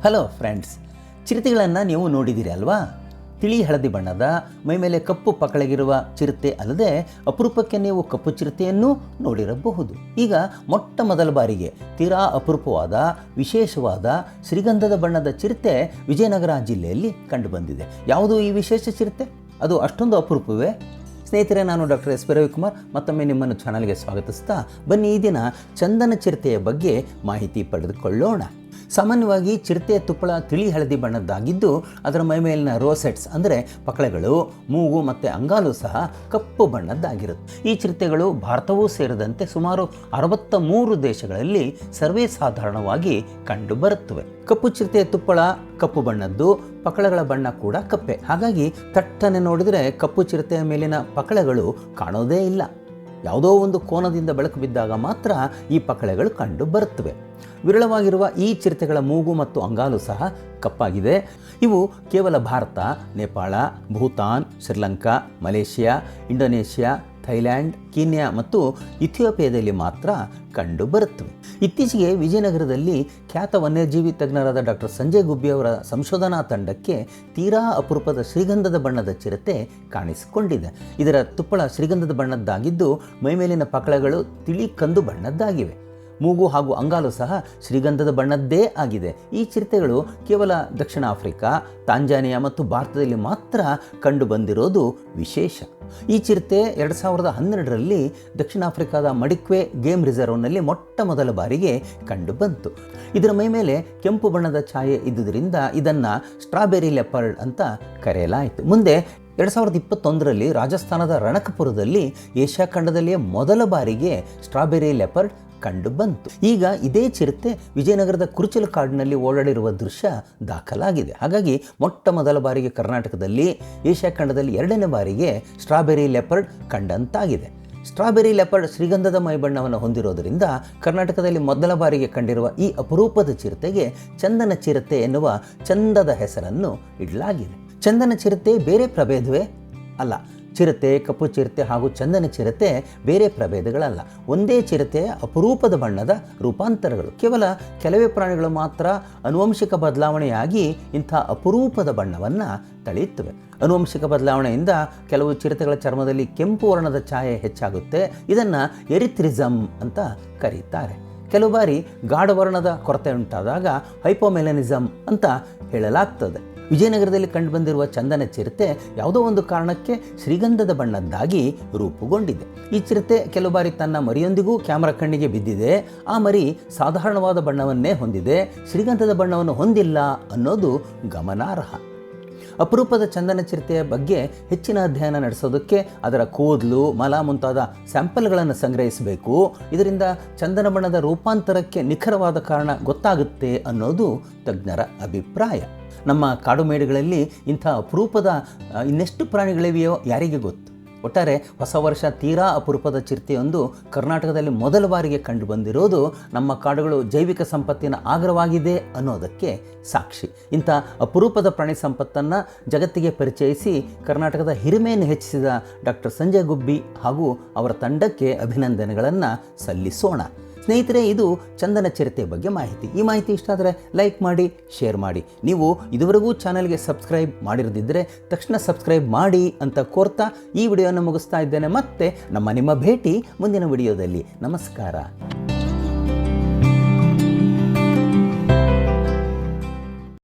Hello friends, ಚಿರತೆಗಳನ್ನು ನೀವು ನೋಡಿದ್ದೀರಿ ಅಲ್ವಾ? ತಿಳಿ ಹಳದಿ ಬಣ್ಣದ ಮೈಮೇಲೆ ಕಪ್ಪು ಪಕಳಗಿರುವ ಚಿರತೆ ಅಲ್ಲದೆ ಅಪರೂಪಕ್ಕೆ ನೀವು ಕಪ್ಪು ಚಿರತೆಯನ್ನು ನೋಡಿರಬಹುದು. ಈಗ ಮೊಟ್ಟ ಮೊದಲ ಬಾರಿಗೆ ತೀರಾ ಅಪರೂಪವಾದ ವಿಶೇಷವಾದ ಶ್ರೀಗಂಧದ ಬಣ್ಣದ ಚಿರತೆ ವಿಜಯನಗರ ಜಿಲ್ಲೆಯಲ್ಲಿ ಕಂಡುಬಂದಿದೆ. ಯಾವುದು ಈ ವಿಶೇಷ ಚಿರತೆ? ಅದು ಅಷ್ಟೊಂದು ಅಪರೂಪವೇ? ಸ್ನೇಹಿತರೆ, ನಾನು ಡಾಕ್ಟರ್ ಎಸ್ ಪಿ ರವಿಕುಮಾರ್ ಮತ್ತೊಮ್ಮೆ ನಿಮ್ಮನ್ನು ಚಾನಲ್ಗೆ ಸ್ವಾಗತಿಸ್ತಾ ಬನ್ನಿ ಈ ದಿನ ಚಂದನ ಚಿರತೆಯ ಬಗ್ಗೆ ಮಾಹಿತಿ ಪಡೆದುಕೊಳ್ಳೋಣ. ಸಾಮಾನ್ಯವಾಗಿ ಚಿರತೆಯ ತುಪ್ಪಳ ತಿಳಿ ಹಳದಿ ಬಣ್ಣದ್ದಾಗಿದ್ದು ಅದರ ಮೈಮೇಲಿನ ರೋಸೆಟ್ಸ್ ಅಂದರೆ ಪಕಳೆಗಳು, ಮೂಗು ಮತ್ತು ಅಂಗಾಲು ಸಹ ಕಪ್ಪು ಬಣ್ಣದ್ದಾಗಿರುತ್ತೆ. ಈ ಚಿರತೆಗಳು ಭಾರತವೂ ಸೇರಿದಂತೆ ಸುಮಾರು 63 ದೇಶಗಳಲ್ಲಿ ಸರ್ವೇ ಸಾಧಾರಣವಾಗಿ ಕಂಡುಬರುತ್ತವೆ. ಕಪ್ಪು ಚಿರತೆಯ ತುಪ್ಪಳ ಕಪ್ಪು ಬಣ್ಣದ್ದು, ಪಕಳೆಗಳ ಬಣ್ಣ ಕೂಡ ಕಪ್ಪೆ. ಹಾಗಾಗಿ ತಟ್ಟನೆ ನೋಡಿದರೆ ಕಪ್ಪು ಚಿರತೆಯ ಮೇಲಿನ ಪಕಳೆಗಳು ಕಾಣೋದೇ ಇಲ್ಲ. ಯಾವುದೋ ಒಂದು ಕೋನದಿಂದ ಬೆಳಕು ಬಿದ್ದಾಗ ಮಾತ್ರ ಈ ಪಕಳೆಗಳು ಕಂಡು ಬರುತ್ತವೆ. ವಿರಳವಾಗಿರುವ ಈ ಚಿರತೆಗಳ ಮೂಗು ಮತ್ತು ಅಂಗಾಲು ಸಹ ಕಪ್ಪಾಗಿದೆ. ಇವು ಕೇವಲ Bharat, Nepal, Bhutan, Sri Lanka, Malaysia, Indonesia, Thailand, Kenya ಮತ್ತು ಇಥಿಯೋಪಿಯಾದಲ್ಲಿ ಮಾತ್ರ ಕಂಡು ಬರುತ್ತವೆ. ಇತ್ತೀಚೆಗೆ ವಿಜಯನಗರದಲ್ಲಿ ಖ್ಯಾತ ವನ್ಯಜೀವಿ ತಜ್ಞರಾದ ಡಾಕ್ಟರ್ ಸಂಜಯ್ ಗುಬ್ಬಿ ಅವರ ಸಂಶೋಧನಾ ತಂಡಕ್ಕೆ ತೀರಾ ಅಪರೂಪದ ಶ್ರೀಗಂಧದ ಬಣ್ಣದ ಚಿರತೆ ಕಾಣಿಸಿಕೊಂಡಿದೆ. ಇದರ ತುಪ್ಪಳ ಶ್ರೀಗಂಧದ ಬಣ್ಣದ್ದಾಗಿದ್ದು ಮೈಮೇಲಿನ ಪಕಳೆಗಳು ತಿಳಿ ಕಂದು ಬಣ್ಣದ್ದಾಗಿವೆ. ಮೂಗು ಹಾಗೂ ಅಂಗಾಲು ಸಹ ಶ್ರೀಗಂಧದ ಬಣ್ಣದ್ದೇ ಆಗಿದೆ. ಈ ಚಿರತೆಗಳು ಕೇವಲ ದಕ್ಷಿಣ ಆಫ್ರಿಕಾ, ತಾಂಜಾನಿಯಾ ಮತ್ತು ಭಾರತದಲ್ಲಿ ಮಾತ್ರ ಕಂಡು ಬಂದಿರೋದು ವಿಶೇಷ. ಈ ಚಿರತೆ 2012ರಲ್ಲಿ ದಕ್ಷಿಣ ಆಫ್ರಿಕಾದ ಮಡಿಕ್ವೆ ಗೇಮ್ ರಿಸರ್ವ್ನಲ್ಲಿ ಮೊಟ್ಟ ಮೊದಲ ಬಾರಿಗೆ ಕಂಡು ಬಂತು. ಇದರ ಮೈಮೇಲೆ ಕೆಂಪು ಬಣ್ಣದ ಛಾಯೆ ಇದ್ದುದರಿಂದ ಇದನ್ನು ಸ್ಟ್ರಾಬೆರಿ ಲೆಪರ್ಡ್ ಅಂತ ಕರೆಯಲಾಯಿತು. ಮುಂದೆ 2021ರಲ್ಲಿ ರಾಜಸ್ಥಾನದ ರಣಕಪುರದಲ್ಲಿ ಏಷ್ಯಾ ಖಂಡದಲ್ಲಿಯೇ ಮೊದಲ ಬಾರಿಗೆ ಸ್ಟ್ರಾಬೆರಿ ಲೆಪರ್ಡ್ ಕಂಡು ಬಂತು. ಈಗ ಇದೇ ಚಿರತೆ ವಿಜಯನಗರದ ಕುರುಚಲು ಕಾಡಿನಲ್ಲಿ ಓಡಾಡಿರುವ ದೃಶ್ಯ ದಾಖಲಾಗಿದೆ. ಹಾಗಾಗಿ ಮೊಟ್ಟ ಮೊದಲ ಬಾರಿಗೆ ಕರ್ನಾಟಕದಲ್ಲಿ, ಏಷ್ಯಾ ಖಂಡದಲ್ಲಿ 2ನೇ ಬಾರಿಗೆ ಸ್ಟ್ರಾಬೆರಿ ಲೆಪರ್ಡ್ ಕಂಡಂತಾಗಿದೆ. ಸ್ಟ್ರಾಬೆರಿ ಲೆಪರ್ಡ್ ಶ್ರೀಗಂಧದ ಮೈಬಣ್ಣವನ್ನು ಹೊಂದಿರೋದರಿಂದ ಕರ್ನಾಟಕದಲ್ಲಿ ಮೊದಲ ಬಾರಿಗೆ ಕಂಡಿರುವ ಈ ಅಪರೂಪದ ಚಿರತೆಗೆ ಚಂದನ ಚಿರತೆ ಎನ್ನುವ ಚಂದದ ಹೆಸರನ್ನು ಇಡಲಾಗಿದೆ. ಚಂದನ ಚಿರತೆ ಬೇರೆ ಪ್ರಭೇದವೇ ಅಲ್ಲ. ಚಿರತೆ, ಕಪ್ಪು ಚಿರತೆ ಹಾಗೂ ಚಂದನ ಚಿರತೆ ಬೇರೆ ಪ್ರಭೇದಗಳಲ್ಲ. ಒಂದೇ ಚಿರತೆಯ ಅಪರೂಪದ ಬಣ್ಣದ ರೂಪಾಂತರಗಳು. ಕೇವಲ ಕೆಲವೇ ಪ್ರಾಣಿಗಳು ಮಾತ್ರ ಆನುವಂಶಿಕ ಬದಲಾವಣೆಯಾಗಿ ಇಂಥ ಅಪರೂಪದ ಬಣ್ಣವನ್ನು ತಳೆಯುತ್ತವೆ. ಆನುವಂಶಿಕ ಬದಲಾವಣೆಯಿಂದ ಕೆಲವು ಚಿರತೆಗಳ ಚರ್ಮದಲ್ಲಿ ಕೆಂಪು ವರ್ಣದ ಛಾಯೆ ಹೆಚ್ಚಾಗುತ್ತೆ. ಇದನ್ನು ಎರಿಥ್ರಿಸಮ್ ಅಂತ ಕರೀತಾರೆ. ಕೆಲವು ಬಾರಿ ಗಾಢವರ್ಣದ ಕೊರತೆ ಉಂಟಾದಾಗ ಹೈಪೋಮೆಲನಿಸಮ್ ಅಂತ ಹೇಳಲಾಗ್ತದೆ. ವಿಜಯನಗರದಲ್ಲಿ ಕಂಡುಬಂದಿರುವ ಚಂದನ ಚಿರತೆ ಯಾವುದೋ ಒಂದು ಕಾರಣಕ್ಕೆ ಶ್ರೀಗಂಧದ ಬಣ್ಣದ್ದಾಗಿ ರೂಪುಗೊಂಡಿದೆ. ಈ ಚಿರತೆ ಕೆಲವು ಬಾರಿ ತನ್ನ ಮರಿಯೊಂದಿಗೂ ಕ್ಯಾಮರಾ ಕಣ್ಣಿಗೆ ಬಿದ್ದಿದೆ. ಆ ಮರಿ ಸಾಧಾರಣವಾದ ಬಣ್ಣವನ್ನೇ ಹೊಂದಿದೆ, ಶ್ರೀಗಂಧದ ಬಣ್ಣವನ್ನು ಹೊಂದಿಲ್ಲ ಅನ್ನೋದು ಗಮನಾರ್ಹ. ಅಪರೂಪದ ಚಂದನ ಚಿರತೆಯ ಬಗ್ಗೆ ಹೆಚ್ಚಿನ ಅಧ್ಯಯನ ನಡೆಸೋದಕ್ಕೆ ಅದರ ಕೂದಲು, ಮಲ ಮುಂತಾದ ಸ್ಯಾಂಪಲ್ಗಳನ್ನು ಸಂಗ್ರಹಿಸಬೇಕು. ಇದರಿಂದ ಚಂದನ ಬಣ್ಣದ ರೂಪಾಂತರಕ್ಕೆ ನಿಖರವಾದ ಕಾರಣ ಗೊತ್ತಾಗುತ್ತೆ ಅನ್ನೋದು ತಜ್ಞರ ಅಭಿಪ್ರಾಯ. ನಮ್ಮ ಕಾಡು ಮೇಡುಗಳಲ್ಲಿ ಇಂಥ ಅಪರೂಪದ ಇನ್ನೆಷ್ಟು ಪ್ರಾಣಿಗಳಿವೆಯೋ ಯಾರಿಗೆ ಗೊತ್ತು. ಒಟ್ಟಾರೆ ಹೊಸ ವರ್ಷ ತೀರಾ ಅಪರೂಪದ ಚಿರತೆಯೊಂದು ಕರ್ನಾಟಕದಲ್ಲಿ ಮೊದಲ ಬಾರಿಗೆ ಕಂಡು ಬಂದಿರೋದು ನಮ್ಮ ಕಾಡುಗಳು ಜೈವಿಕ ಸಂಪತ್ತಿನ ಆಗ್ರವಾಗಿದೆ ಅನ್ನೋದಕ್ಕೆ ಸಾಕ್ಷಿ. ಇಂಥ ಅಪರೂಪದ ಪ್ರಾಣಿ ಸಂಪತ್ತನ್ನು ಜಗತ್ತಿಗೆ ಪರಿಚಯಿಸಿ ಕರ್ನಾಟಕದ ಹಿರಿಮೆಯನ್ನು ಹೆಚ್ಚಿಸಿದ ಡಾಕ್ಟರ್ ಸಂಜಯ್ ಗುಬ್ಬಿ ಹಾಗೂ ಅವರ ತಂಡಕ್ಕೆ ಅಭಿನಂದನೆಗಳನ್ನು ಸಲ್ಲಿಸೋಣ. ಸ್ನೇಹಿತರೆ, ಇದು ಚಂದನ ಚಿರತೆ ಬಗ್ಗೆ ಮಾಹಿತಿ. ಈ ಮಾಹಿತಿ ಇಷ್ಟ ಆದರೆ ಲೈಕ್ ಮಾಡಿ, ಶೇರ್ ಮಾಡಿ. ನೀವು ಇದುವರೆಗೂ ಚಾನಲ್ಗೆ ಸಬ್ಸ್ಕ್ರೈಬ್ ಮಾಡಿರದಿದ್ದರೆ ತಕ್ಷಣ ಸಬ್ಸ್ಕ್ರೈಬ್ ಮಾಡಿ ಅಂತ ಕೋರ್ತಾ ಈ ವಿಡಿಯೋನ ಮುಗಿಸ್ತಾ ಇದ್ದೇನೆ. ಮತ್ತೆ ನಿಮ್ಮ ಭೇಟಿ ಮುಂದಿನ ವಿಡಿಯೋದಲ್ಲಿ. ನಮಸ್ಕಾರ.